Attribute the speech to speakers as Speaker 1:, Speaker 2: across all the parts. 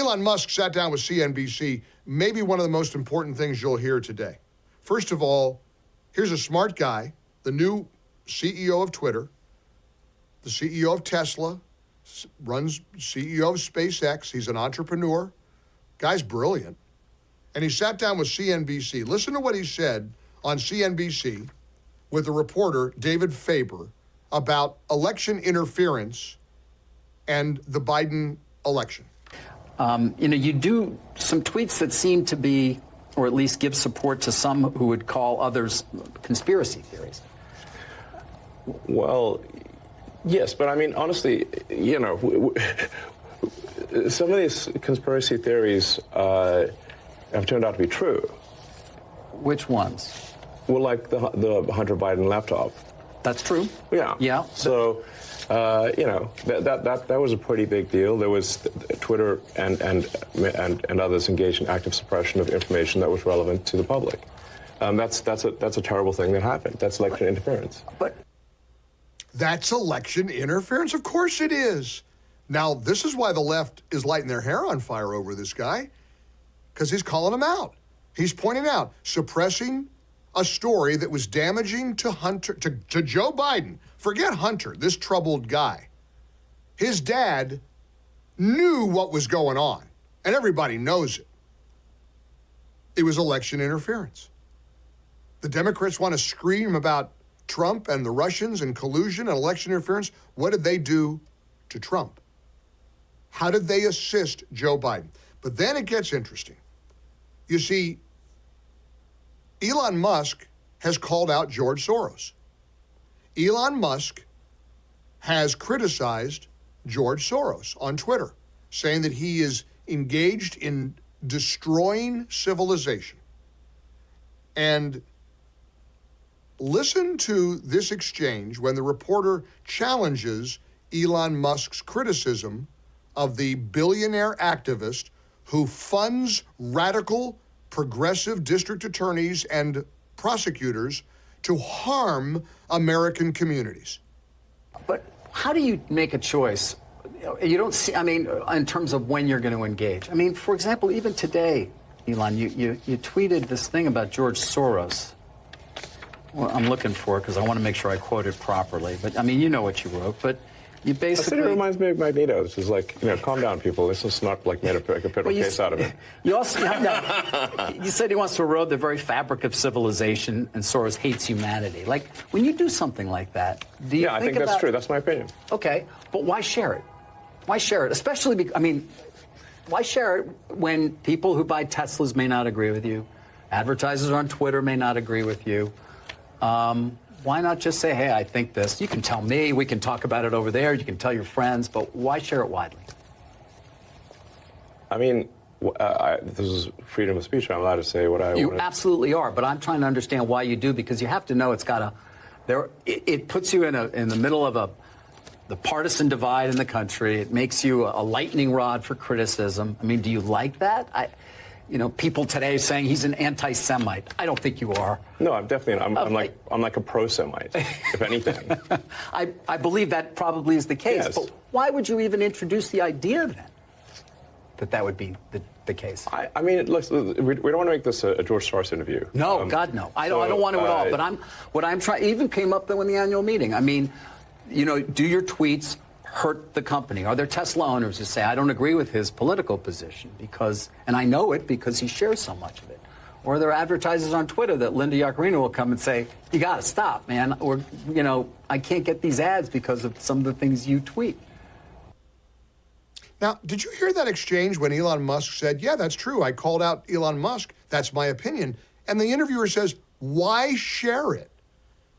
Speaker 1: Elon Musk sat down with CNBC, maybe one of the most important things you'll hear today. First of all, here's a smart guy, the new CEO of Twitter, the CEO of Tesla, runs CEO of SpaceX. He's an entrepreneur. Guy's brilliant. And he sat down with CNBC. Listen to what he said on CNBC with the reporter, David Faber, about election interference and the Biden election.
Speaker 2: You do some tweets that seem to be, or at least give support to some who would call others conspiracy theories.
Speaker 3: Well, yes, but I mean, honestly, some of these conspiracy theories have turned out to be true.
Speaker 2: Which ones?
Speaker 3: Well, like the Hunter Biden laptop.
Speaker 2: That's true.
Speaker 3: Yeah.
Speaker 2: Yeah.
Speaker 3: So, that was a pretty big deal. There was Twitter and others engaged in active suppression of information that was relevant to the public. That's a terrible thing that happened. That's election interference.
Speaker 2: But
Speaker 1: that's election interference? Of course it is. Now, this is why the left is lighting their hair on fire over this guy, because he's calling him out. He's pointing out suppressing a story that was damaging to Joe Biden. Forget Hunter, this troubled guy. His dad knew what was going on, and everybody knows it. It was election interference. The Democrats want to scream about Trump and the Russians and collusion and election interference. What did they do to Trump? How did they assist Joe Biden? But then it gets interesting. You see, Elon Musk has called out George Soros. Elon Musk has criticized George Soros on Twitter, saying that he is engaged in destroying civilization. And listen to this exchange when the reporter challenges Elon Musk's criticism of the billionaire activist who funds radical, progressive district attorneys and prosecutors to harm American communities.
Speaker 2: But how do you make a choice? You don't see, I mean, in terms of when you're going to engage. I mean, for example, even today, Elon, you tweeted this thing about George Soros. Well, I'm looking for it because I want to make sure I quote it properly. But, I mean, you know what you wrote. But you basically...
Speaker 3: It reminds me of Magneto. It's just like, calm down, people. This is not like made a federal case out of it.
Speaker 2: You also... you said he wants to erode the very fabric of civilization, and Soros hates humanity. Like, when you do something like that, do you
Speaker 3: I think that's true. That's my opinion.
Speaker 2: Okay, but why share it? Why share it? Especially, why share it when people who buy Teslas may not agree with you, advertisers on Twitter may not agree with you? Why not just say, hey, I think this. You can tell me. We can talk about it over there. You can tell your friends. But why share it widely?
Speaker 3: I mean, this is freedom of speech. I'm allowed to say what I want.
Speaker 2: You absolutely are. But I'm trying to understand why you do, because you have to know it's got it puts you in the middle of the partisan divide in the country. It makes you a lightning rod for criticism. I mean, do you like that? People today saying he's an anti-Semite. I don't think you are.
Speaker 3: No, I'm definitely. I'm like a pro-Semite, if anything.
Speaker 2: I believe that probably is the case.
Speaker 3: Yes.
Speaker 2: But why would you even introduce the idea then that would be the case?
Speaker 3: I mean, look, we don't want to make this a George Soros interview.
Speaker 2: No, God, no. I don't want to at all. But what I'm trying. Even came up though in the annual meeting. I mean, do your tweets hurt the company? Are there Tesla owners who say, I don't agree with his political position and I know it because he shares so much of it? Or are there advertisers on Twitter that Linda Yaccarino will come and say, you got to stop, man. Or, I can't get these ads because of some of the things you tweet.
Speaker 1: Now, did you hear that exchange when Elon Musk said, yeah, that's true. I called out Elon Musk. That's my opinion. And the interviewer says, why share it?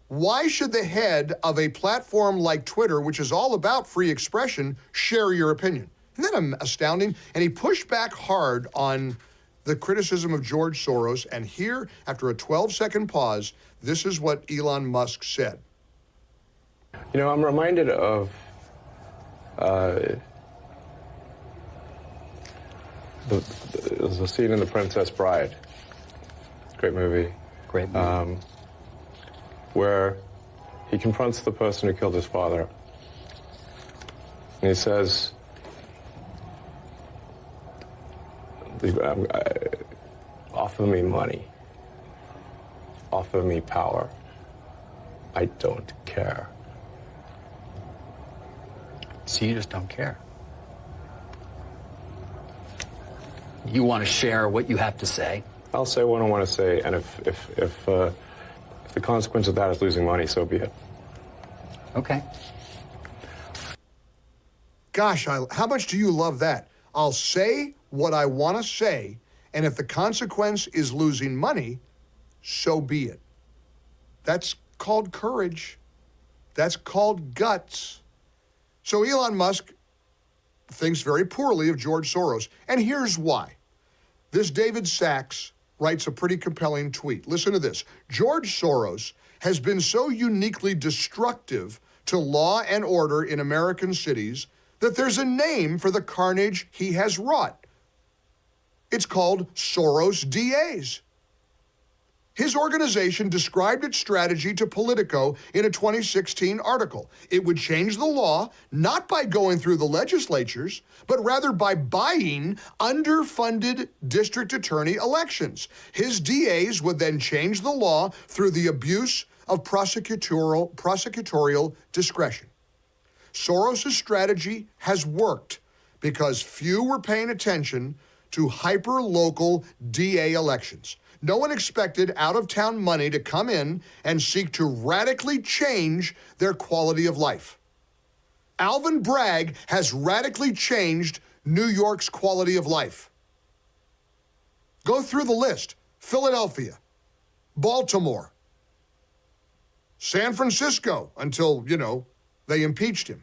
Speaker 1: Why should the head of a platform like Twitter, which is all about free expression, share your opinion? Isn't that astounding? And he pushed back hard on the criticism of George Soros. And here, after a 12-second pause, this is what Elon Musk said.
Speaker 3: I'm reminded of the scene in The Princess Bride. Great movie.
Speaker 2: Great movie.
Speaker 3: Where he confronts the person who killed his father. And he says, Offer me money. Offer me power. I don't care.
Speaker 2: So you just don't care. You want to share what you have to say.
Speaker 3: I'll say what I want to say, and if the consequence of that is losing money, so be it.
Speaker 2: Okay.
Speaker 1: Gosh, how much do you love that? I'll say what I want to say, and if the consequence is losing money, so be it. That's called courage. That's called guts. So Elon Musk thinks very poorly of George Soros, and here's why. This David Sachs writes a pretty compelling tweet. Listen to this. George Soros has been so uniquely destructive to law and order in American cities that there's a name for the carnage he has wrought. It's called Soros DAs. His organization described its strategy to Politico in a 2016 article. It would change the law, not by going through the legislatures, but rather by buying underfunded district attorney elections. His DAs would then change the law through the abuse of prosecutorial discretion. Soros' strategy has worked because few were paying attention to hyper-local DA elections. No one expected out-of-town money to come in and seek to radically change their quality of life. Alvin Bragg has radically changed New York's quality of life. Go through the list. Philadelphia, Baltimore, San Francisco, until, they impeached him.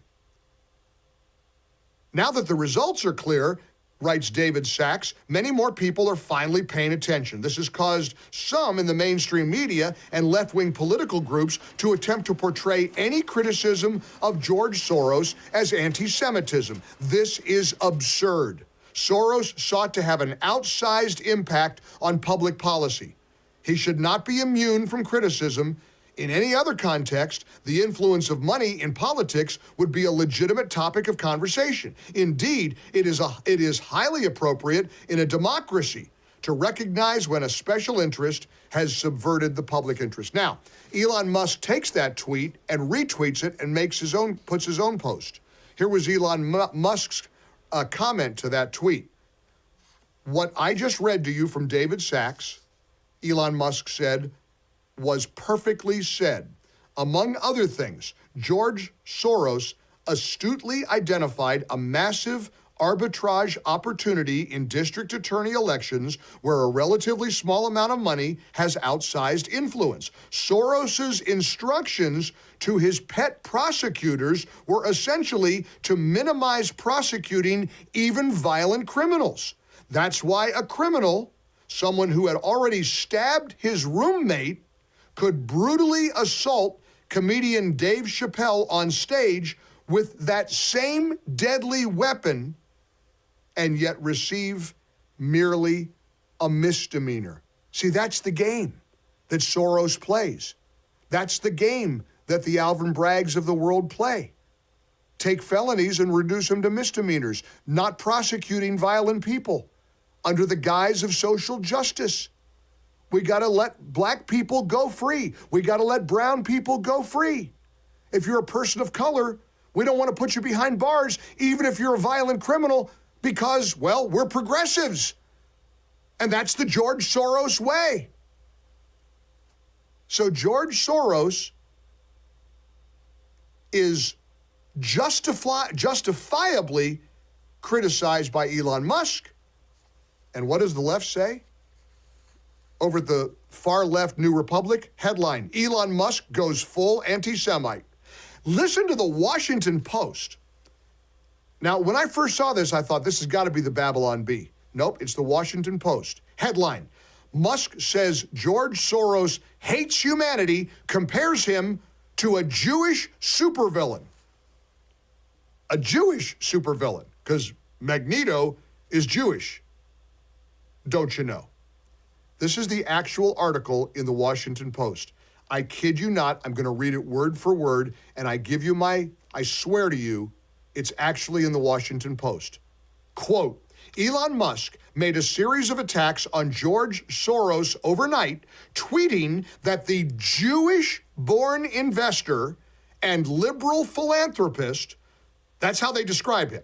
Speaker 1: Now that the results are clear, writes David Sachs, many more people are finally paying attention. This has caused some in the mainstream media and left-wing political groups to attempt to portray any criticism of George Soros as anti-Semitism. This is absurd. Soros sought to have an outsized impact on public policy. He should not be immune from criticism. In any other context, the influence of money in politics would be a legitimate topic of conversation. Indeed, it is highly appropriate in a democracy to recognize when a special interest has subverted the public interest. Now, Elon Musk takes that tweet and retweets it and puts his own post. Here was Elon Musk's comment to that tweet. What I just read to you from David Sachs, Elon Musk said, was perfectly said. Among other things, George Soros astutely identified a massive arbitrage opportunity in district attorney elections where a relatively small amount of money has outsized influence. Soros's instructions to his pet prosecutors were essentially to minimize prosecuting even violent criminals. That's why a criminal, someone who had already stabbed his roommate, could brutally assault comedian Dave Chappelle on stage with that same deadly weapon and yet receive merely a misdemeanor. See, that's the game that Soros plays. That's the game that the Alvin Braggs of the world play. Take felonies and reduce them to misdemeanors, not prosecuting violent people under the guise of social justice. We got to let black people go free. We got to let brown people go free. If you're a person of color, we don't want to put you behind bars, even if you're a violent criminal, because, well, we're progressives. And that's the George Soros way. So George Soros is justifiably criticized by Elon Musk. And what does the left say? Over at the far left New Republic, headline, Elon Musk goes full anti-Semite. Listen to the Washington Post. Now, when I first saw this, I thought this has got to be the Babylon Bee. Nope, it's the Washington Post. Headline, Musk says George Soros hates humanity, compares him to a Jewish supervillain. A Jewish supervillain, because Magneto is Jewish. Don't you know? This is the actual article in the Washington Post. I kid you not, I'm going to read it word for word, and I swear to you, it's actually in the Washington Post. Quote, Elon Musk made a series of attacks on George Soros overnight, tweeting that the Jewish-born investor and liberal philanthropist, that's how they describe him.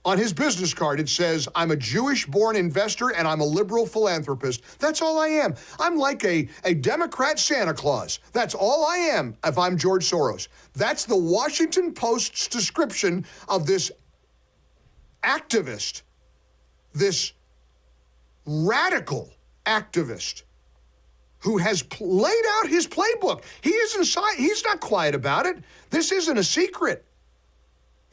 Speaker 1: On his business card, it says, I'm a Jewish-born investor and I'm a liberal philanthropist. That's all I am. I'm like a Democrat Santa Claus. That's all I am if I'm George Soros. That's the Washington Post's description of this activist, this radical activist who has laid out his playbook. He's not quiet about it. This isn't a secret.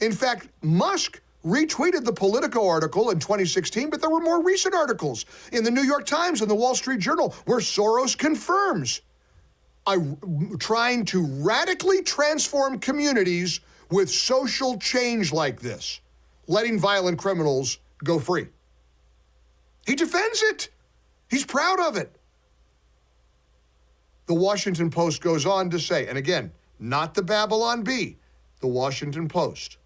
Speaker 1: In fact, Musk retweeted the Politico article in 2016, but there were more recent articles in the New York Times and the Wall Street Journal where Soros confirms trying to radically transform communities with social change like this, letting violent criminals go free. He defends it. He's proud of it. The Washington Post goes on to say, and again, not the Babylon Bee, the Washington Post.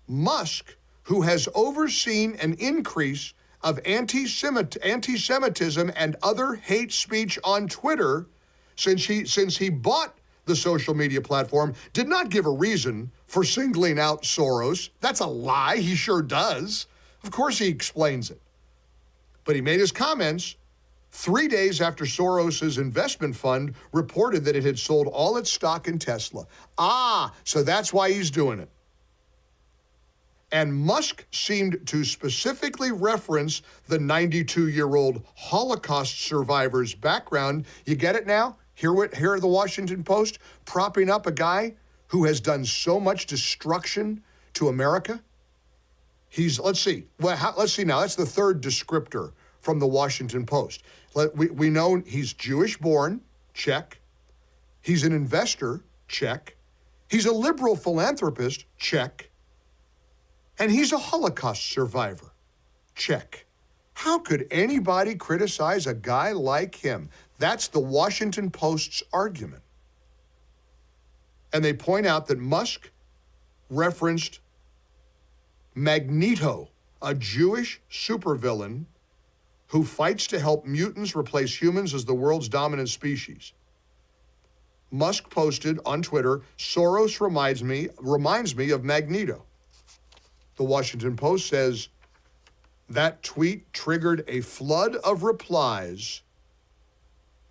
Speaker 1: Musk, who has overseen an increase of anti-Semitism and other hate speech on Twitter since he bought the social media platform, did not give a reason for singling out Soros. That's a lie. He sure does. Of course he explains it. But he made his comments 3 days after Soros's investment fund reported that it had sold all its stock in Tesla. So that's why he's doing it. And Musk seemed to specifically reference the 92-year-old Holocaust survivor's background. You get it now? Here are the Washington Post propping up a guy who has done so much destruction to America. Let's see now. That's the third descriptor from the Washington Post. We know he's Jewish-born, check. He's an investor, check. He's a liberal philanthropist, check. And he's a Holocaust survivor, check. How could anybody criticize a guy like him? That's the Washington Post's argument. And they point out that Musk referenced Magneto, a Jewish supervillain who fights to help mutants replace humans as the world's dominant species. Musk posted on Twitter, Soros reminds me of Magneto. The Washington Post says that tweet triggered a flood of replies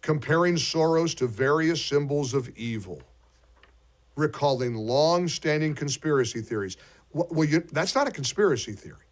Speaker 1: comparing Soros to various symbols of evil, recalling long-standing conspiracy theories. Well, that's not a conspiracy theory.